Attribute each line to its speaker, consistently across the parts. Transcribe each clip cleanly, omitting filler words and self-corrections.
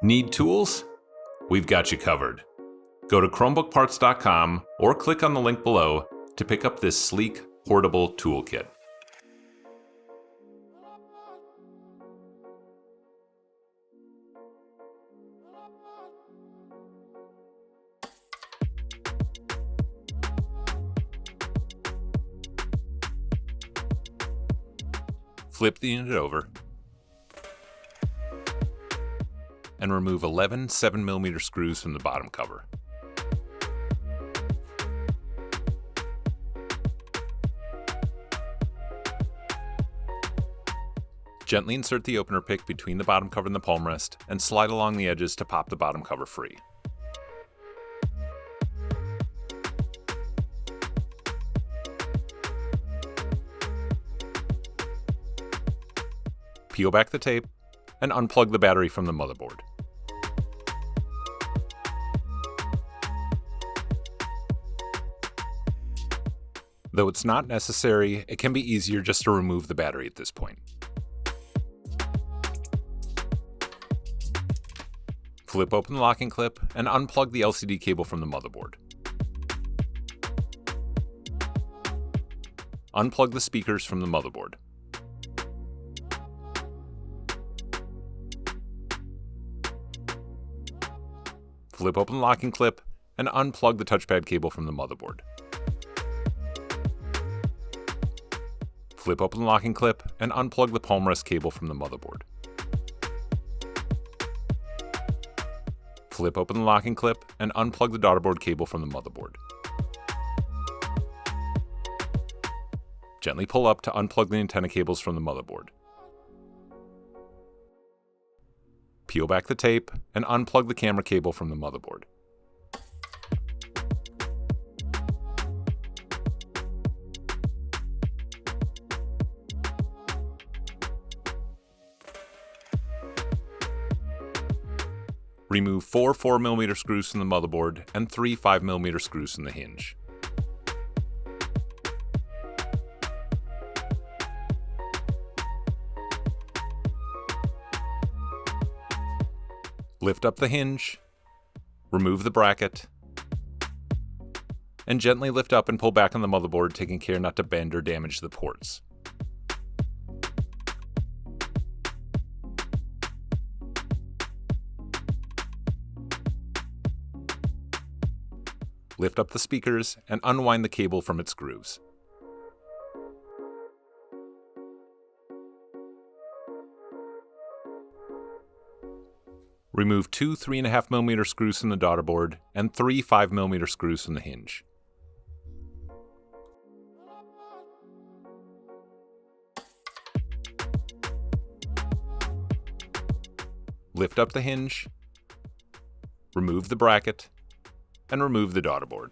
Speaker 1: Need tools? We've got you covered. Go to ChromebookParts.com or click on the link below to pick up this sleek, portable toolkit. Flip the unit over and remove 11 7mm screws from the bottom cover. Gently insert the opener pick between the bottom cover and the palmrest and slide along the edges to pop the bottom cover free. Peel back the tape and unplug the battery from the motherboard. Though it's not necessary, it can be easier just to remove the battery at this point. Flip open the locking clip and unplug the LCD cable from the motherboard. Unplug the speakers from the motherboard. Flip open the locking clip and unplug the touchpad cable from the motherboard. Flip open the locking clip and unplug the palmrest cable from the motherboard. Flip open the locking clip and unplug the daughterboard cable from the motherboard. Gently pull up to unplug the antenna cables from the motherboard. Peel back the tape and unplug the camera cable from the motherboard. Remove 4 4mm screws from the motherboard and 3 5mm screws from the hinge. Lift up the hinge, remove the bracket, and gently lift up and pull back on the motherboard, taking care not to bend or damage the ports. Lift up the speakers and unwind the cable from its grooves. Remove 2 3.5mm screws from the daughterboard and 3 5mm screws from the hinge. Lift up the hinge, remove the bracket, and remove the daughterboard.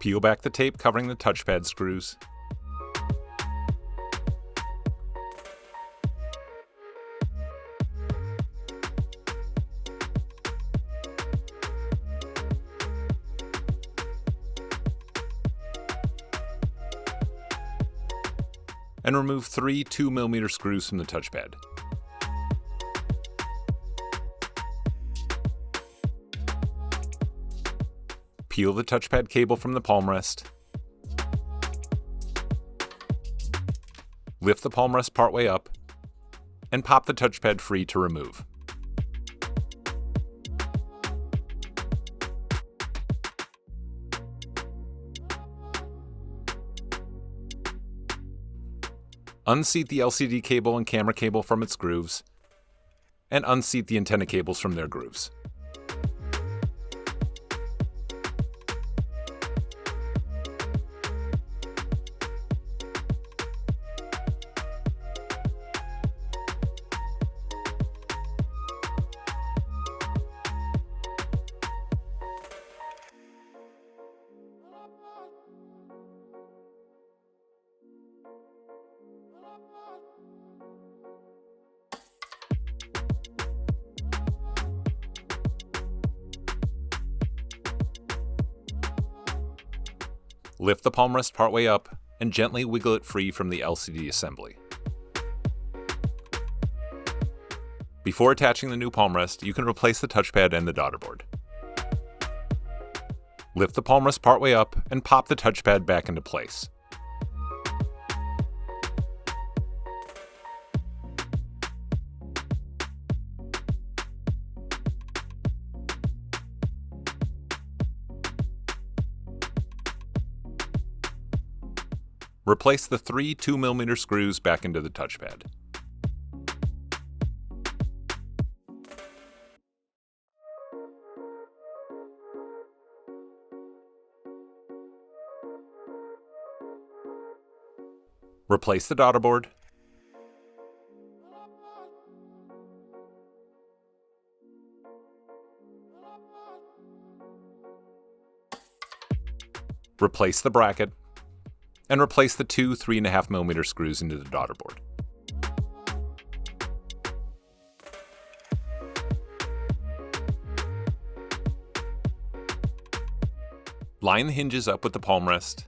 Speaker 1: Peel back the tape covering the touchpad screws. And remove 3 2mm screws from the touchpad. Peel the touchpad cable from the palmrest. Lift the palmrest partway up and pop the touchpad free to remove. Unseat the LCD cable and camera cable from its grooves, and unseat the antenna cables from their grooves. Lift the Palmrest partway up and gently wiggle it free from the LCD assembly. Before attaching the new Palmrest, you can replace the touchpad and the Daughterboard. Lift the Palmrest partway up and pop the touchpad back into place. Replace the 3 2mm screws back into the touchpad. Replace the Daughterboard. Replace the bracket. And replace the 2 3.5mm screws into the Daughterboard. Line the hinges up with the Palmrest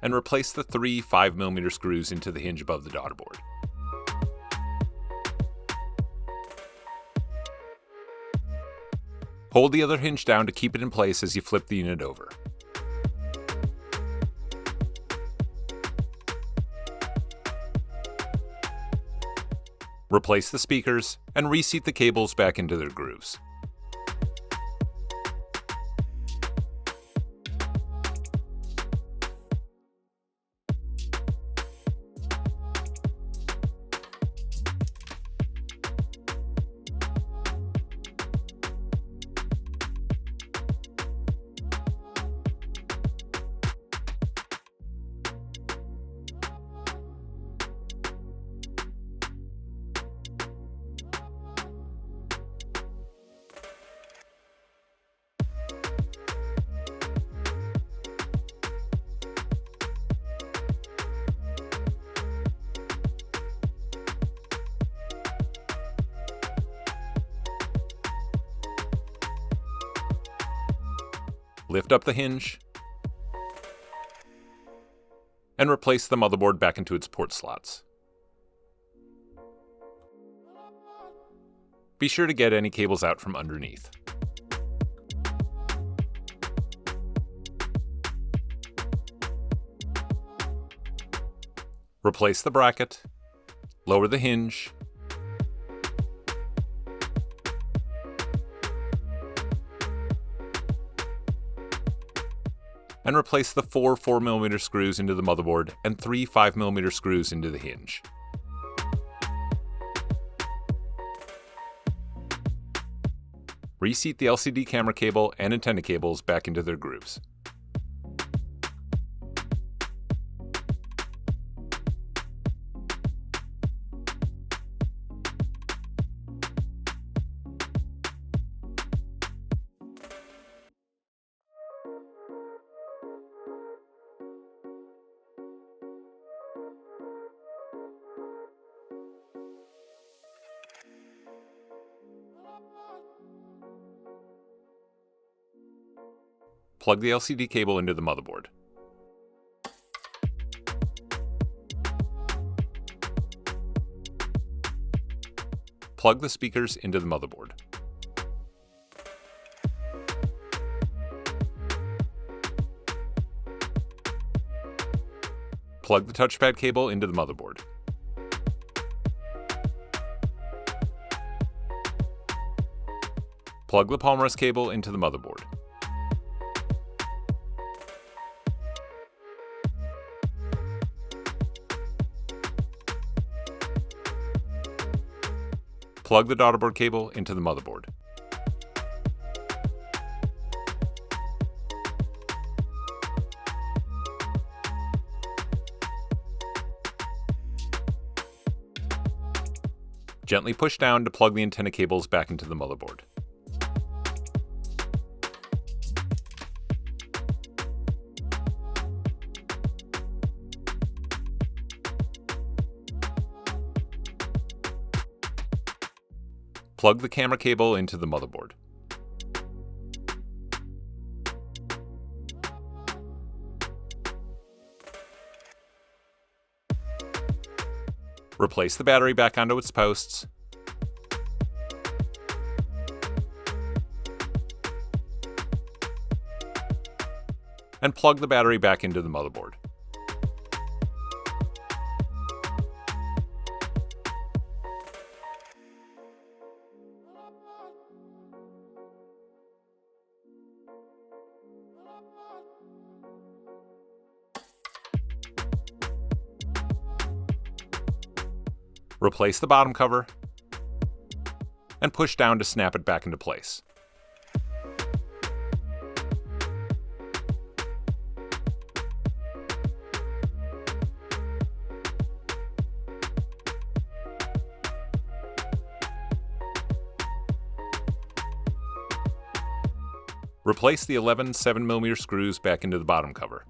Speaker 1: and replace the 3 5mm screws into the hinge above the Daughterboard. Hold the other hinge down to keep it in place as you flip the unit over. Replace the speakers and reseat the cables back into their grooves. Lift up the hinge and replace the motherboard back into its port slots. Be sure to get any cables out from underneath. Replace the bracket, lower the hinge, and replace the 4 4mm screws into the motherboard and 3 5mm screws into the hinge. Reseat the LCD camera cable and antenna cables back into their grooves. Plug the LCD cable into the motherboard. Plug the speakers into the motherboard. Plug the touchpad cable into the motherboard. Plug the Palmrest cable into the motherboard. Plug the Daughterboard cable into the motherboard. Gently push down to plug the antenna cables back into the motherboard. Plug the camera cable into the motherboard. Replace the battery back onto its posts. And plug the battery back into the motherboard. Replace the bottom cover and push down to snap it back into place. Replace the 11 7mm screws back into the bottom cover.